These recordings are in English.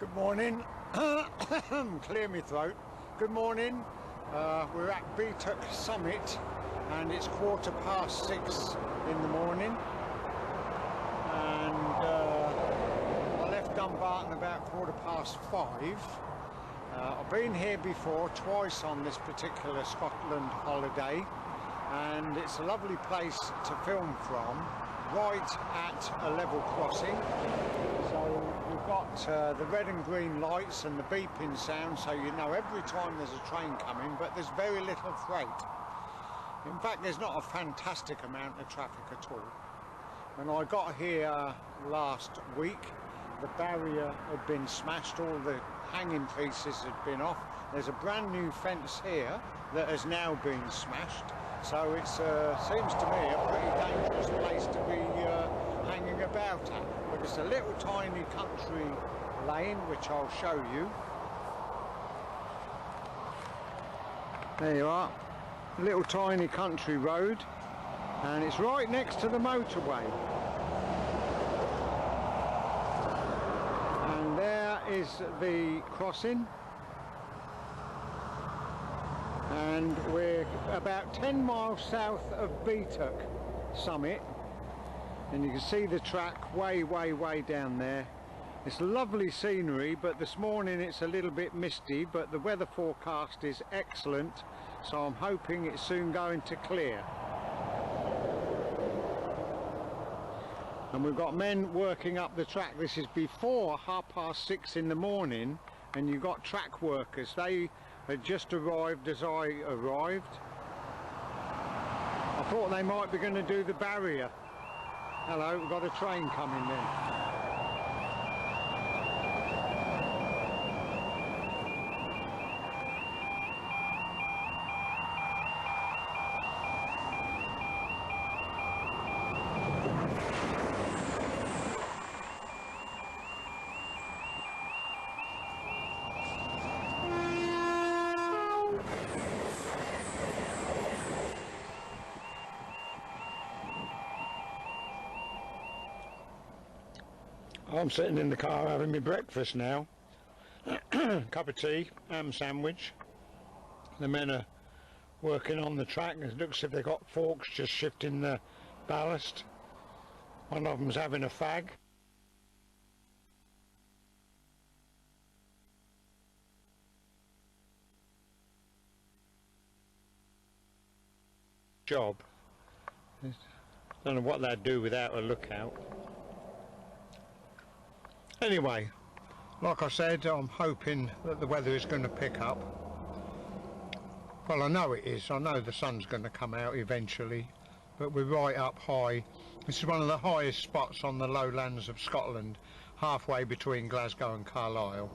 Good morning. Clear me throat. Good morning. We're at Beatock Summit and it's 6:15 in the morning. And I left Dumbarton about 5:15. I've been here before twice on this particular Scotland holiday, and it's a lovely place to film from, right at a level crossing. So we've got the red and green lights and the beeping sound, so you know every time there's a train coming, but there's very little freight. In fact, there's not a fantastic amount of traffic at all. When I got here last week, the barrier had been smashed, all the hanging pieces had been off. There's a brand new fence here that has now been smashed, so it seems to me a pretty dangerous place to be hanging about at. But it's a little tiny country lane, which I'll show you. There you are, a little tiny country road, and it's right next to the motorway. And there is the crossing, and we're about 10 miles south of Beatock Summit, and you can see the track way down there. It's lovely scenery, but this morning it's a little bit misty, but the weather forecast is excellent, so I'm hoping it's soon going to clear. And we've got men working up the track. This is before 6:30 in the morning, and you've got track workers. They had just arrived as I arrived. I thought they might be going to do the barrier. Hello, we've got a train coming then. I'm sitting in the car having my breakfast now. Cup of tea, ham sandwich. The men are working on the track. It looks as if they've got forks just shifting the ballast. One of them's having a fag. Job. Don't know what they'd do without a lookout. Anyway, like I said, I'm hoping that the weather is going to pick up. Well, I know it is. I know the sun's going to come out eventually, but we're right up high. This is one of the highest spots on the lowlands of Scotland, halfway between Glasgow and Carlisle.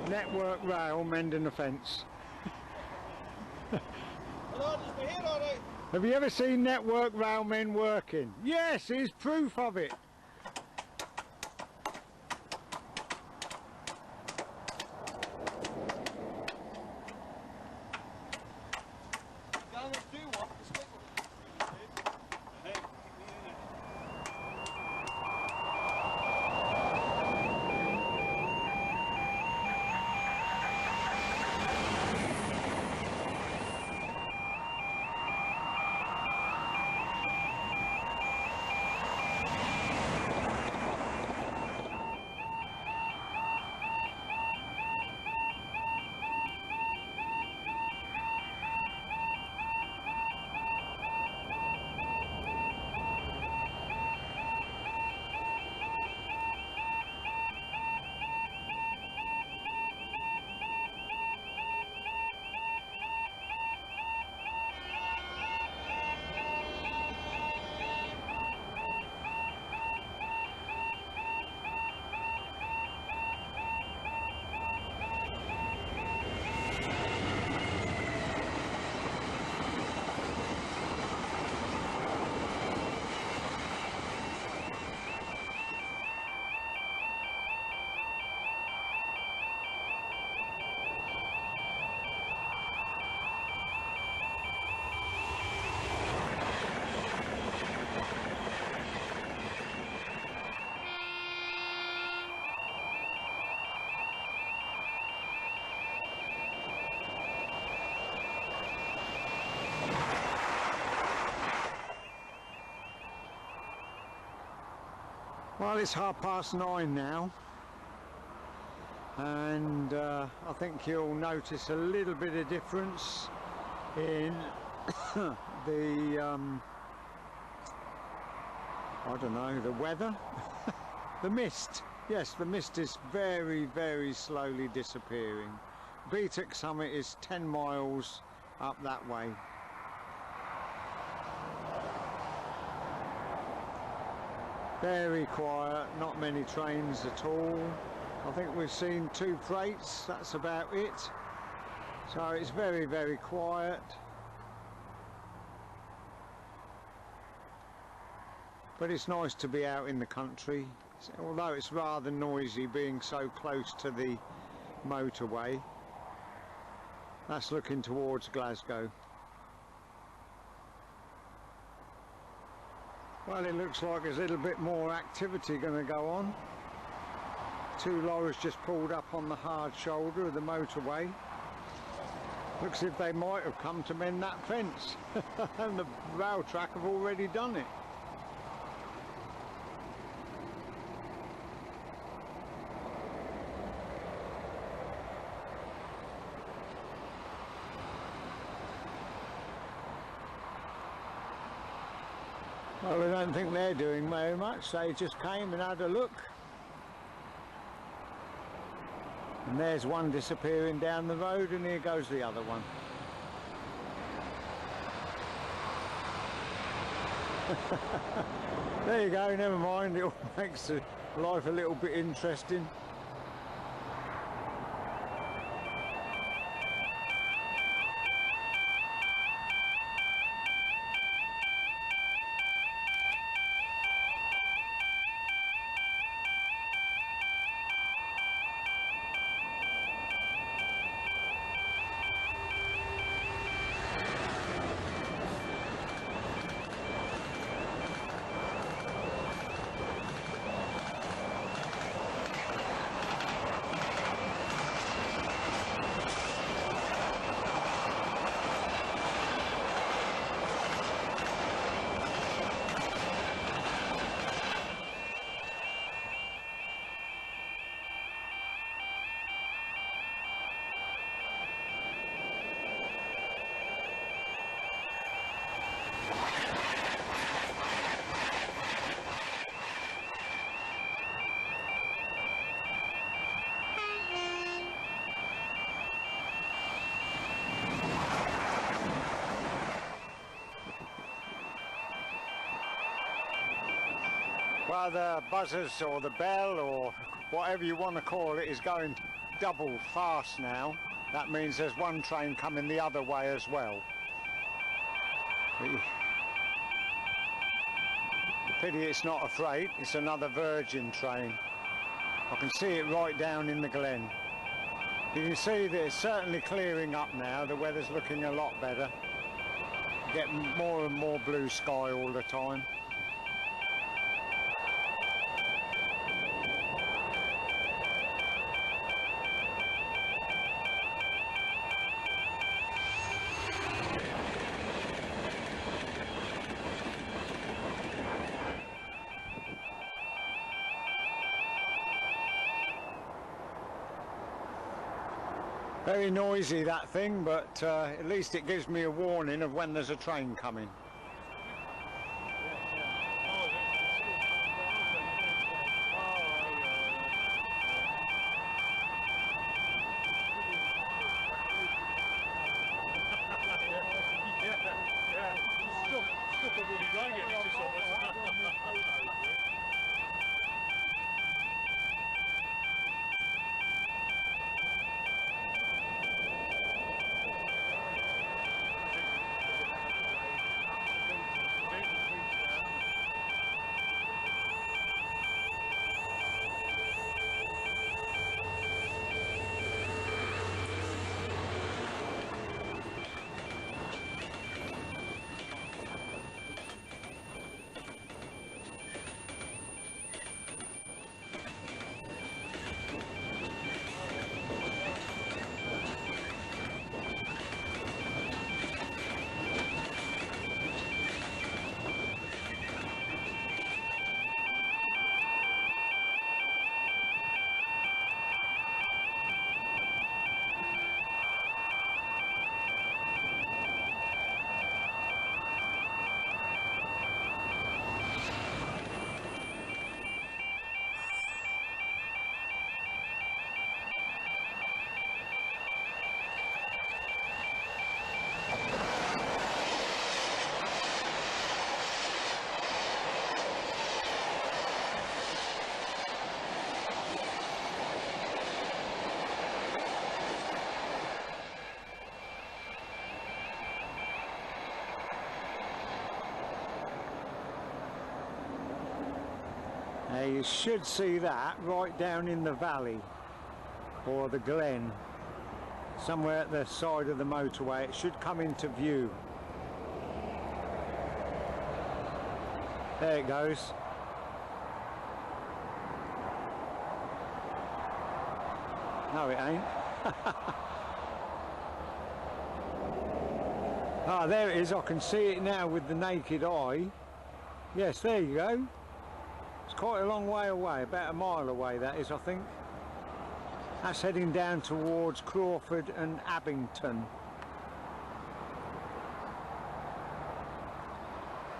Network Rail mending the fence. Hello, just be here all right. Have you ever seen Network Rail men working? Yes, here's proof of it. Well, it's 9:30 now, and I think you'll notice a little bit of difference in the I don't know, the weather. The mist. Yes, the mist is very, very slowly disappearing. Beatock Summit is 10 miles up that way. Very quiet, not many trains at all. I think we've seen 2 freights, that's about it. So it's very, very quiet. But it's nice to be out in the country, although it's rather noisy being so close to the motorway. That's looking towards Glasgow. Well, it looks like there's a little bit more activity going to go on. 2 lorries just pulled up on the hard shoulder of the motorway. Looks as if they might have come to mend that fence. And the rail track have already done it. Well, I don't think they're doing very much. They just came and had a look. And there's one disappearing down the road, and here goes the other one. There you go, never mind, it all makes life a little bit interesting. Well, the buzzers or the bell or whatever you want to call it is going double fast now. That means there's one train coming the other way as well. The pity it's not a freight, it's another Virgin train. I can see it right down in the glen. You can see that it's certainly clearing up now. The weather's looking a lot better. Getting more and more blue sky all the time. Very noisy, that thing, but at least it gives me a warning of when there's a train coming. It should see that right down in the valley or the glen, somewhere at the side of the motorway. It should come into view. There it goes. No, it ain't. Ah, there it is. I can see it now with the naked eye. Yes, there you go. It's quite a long way away, about a mile away that is, I think. That's heading down towards Crawford and Abington.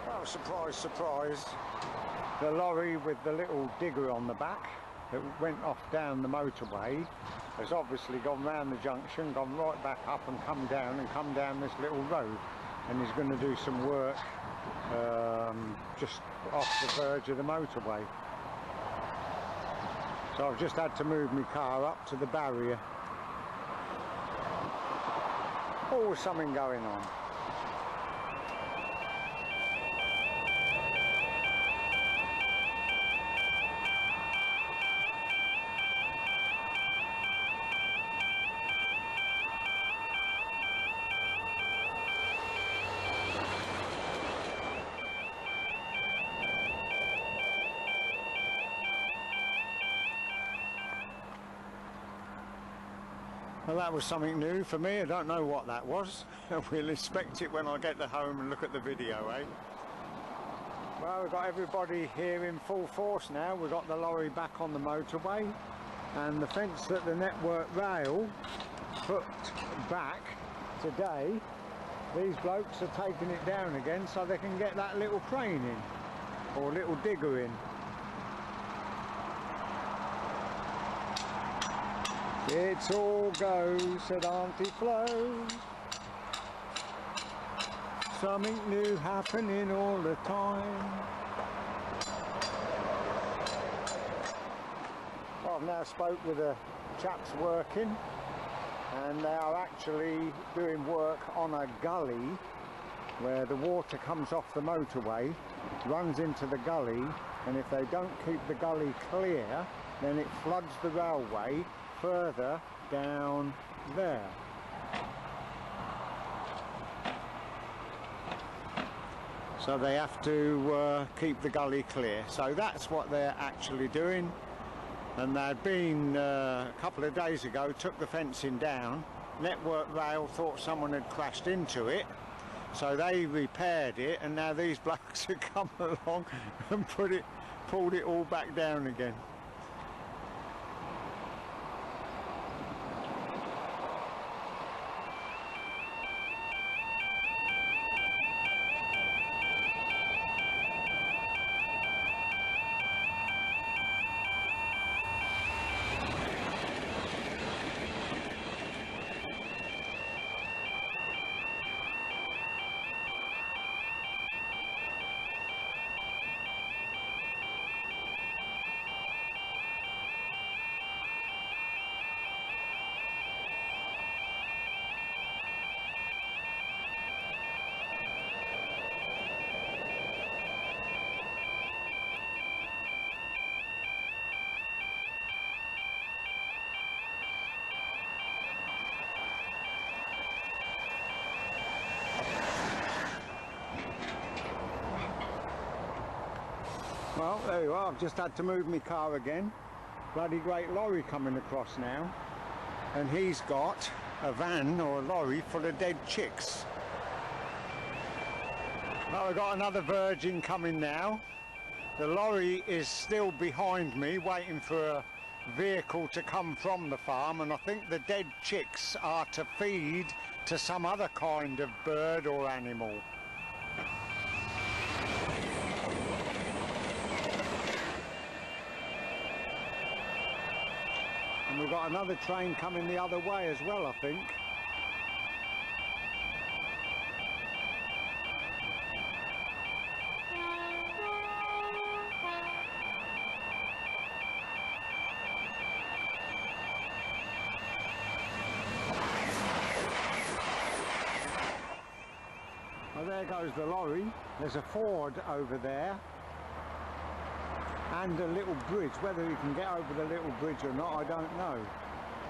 Well, surprise, surprise. The lorry with the little digger on the back that went off down the motorway has obviously gone round the junction, gone right back up and come down this little road, and he's going to do some work just off the verge of the motorway. So I've just had to move my car up to the barrier. Always something going on. Well, that was something new for me. I don't know what that was. We'll inspect it when I get to home and look at the video, eh? Well, we've got everybody here in full force now. We've got the lorry back on the motorway, and the fence that the Network Rail put back today, these blokes are taking it down again so they can get that little crane in, or little digger in. It's all go, said Auntie Flo. Something new happening all the time. Well, I've now spoke with the chaps working, and they are actually doing work on a gully where the water comes off the motorway, runs into the gully, and if they don't keep the gully clear, then it floods the railway further down there. So they have to keep the gully clear. So that's what they're actually doing. And they'd been a couple of days ago, took the fencing down. Network Rail thought someone had crashed into it, so they repaired it, and now these blokes have come along and pulled it all back down again. Well, there you are. I've just had to move my car again. Bloody great lorry coming across now, and he's got a van or a lorry full of dead chicks. Well, we've got another virgin coming now. The lorry is still behind me, waiting for a vehicle to come from the farm, and I think the dead chicks are to feed to some other kind of bird or animal. And we've got another train coming the other way as well, I think. Well, there goes the lorry. There's a Ford over there. and a little bridge. Whether he can get over the little bridge or not, I don't know,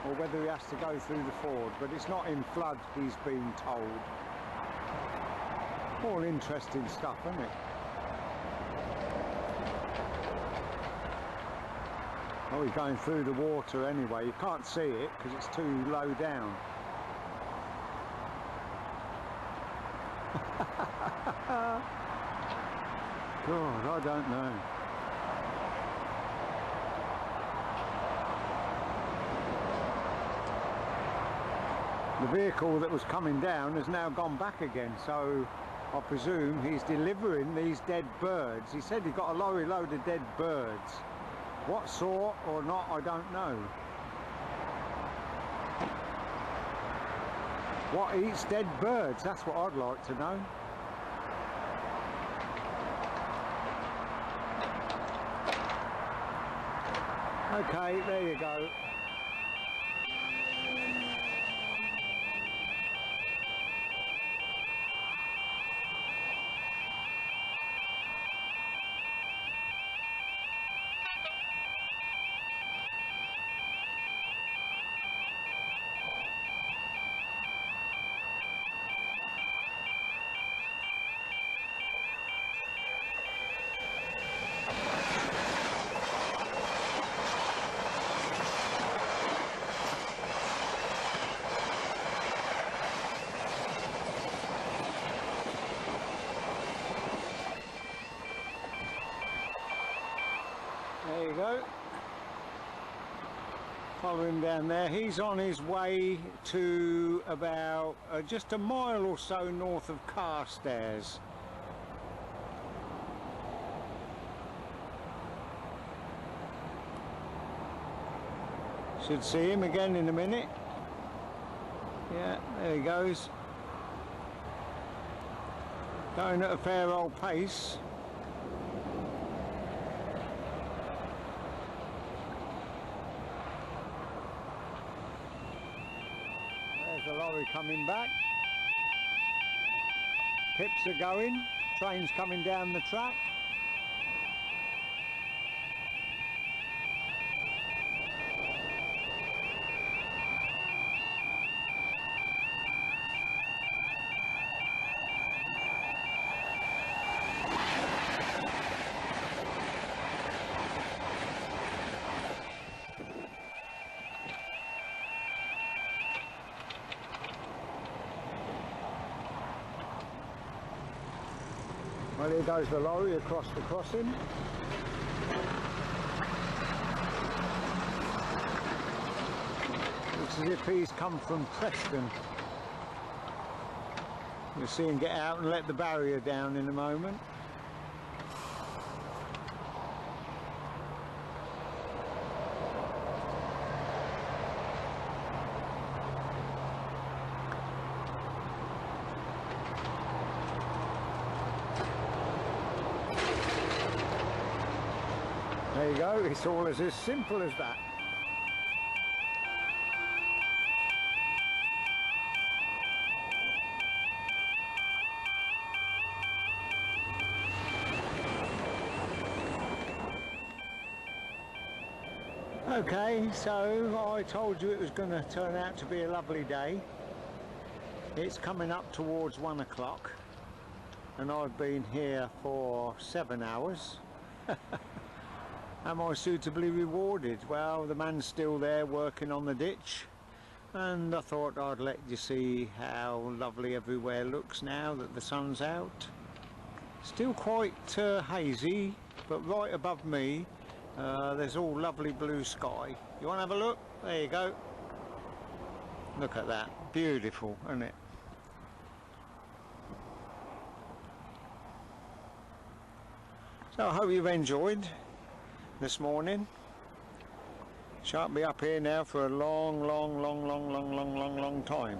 or whether he has to go through the ford, but it's not in flood, he's been told. All interesting stuff, isn't it? Oh, he's going through the water anyway. You can't see it because it's too low down. God, I don't know. The vehicle that was coming down has now gone back again, so I presume he's delivering these dead birds. He said he got a lorry load of dead birds. What sort or not, I don't know. What eats dead birds? That's what I'd like to know. Okay, there you go. There you go. Follow him down there. He's on his way to about just a mile or so north of Carstairs. Should see him again in a minute. Yeah, there he goes. Going at a fair old pace. There's the lorry coming back. Pips are going. Train's coming down the track. Well, here goes the lorry across the crossing. Looks as if he's come from Preston. You'll see him get out and let the barrier down in a moment. There you go, it's all as simple as that. Okay, so I told you it was going to turn out to be a lovely day. It's coming up towards 1 o'clock and I've been here for 7 hours. Am I suitably rewarded? Well, the man's still there working on the ditch, and I thought I'd let you see how lovely everywhere looks now that the sun's out. Still quite hazy, but right above me there's all lovely blue sky. You want to have a look? There you go. Look at that. Beautiful, isn't it? So I hope you've enjoyed this morning. Shan't be up here now for a long time.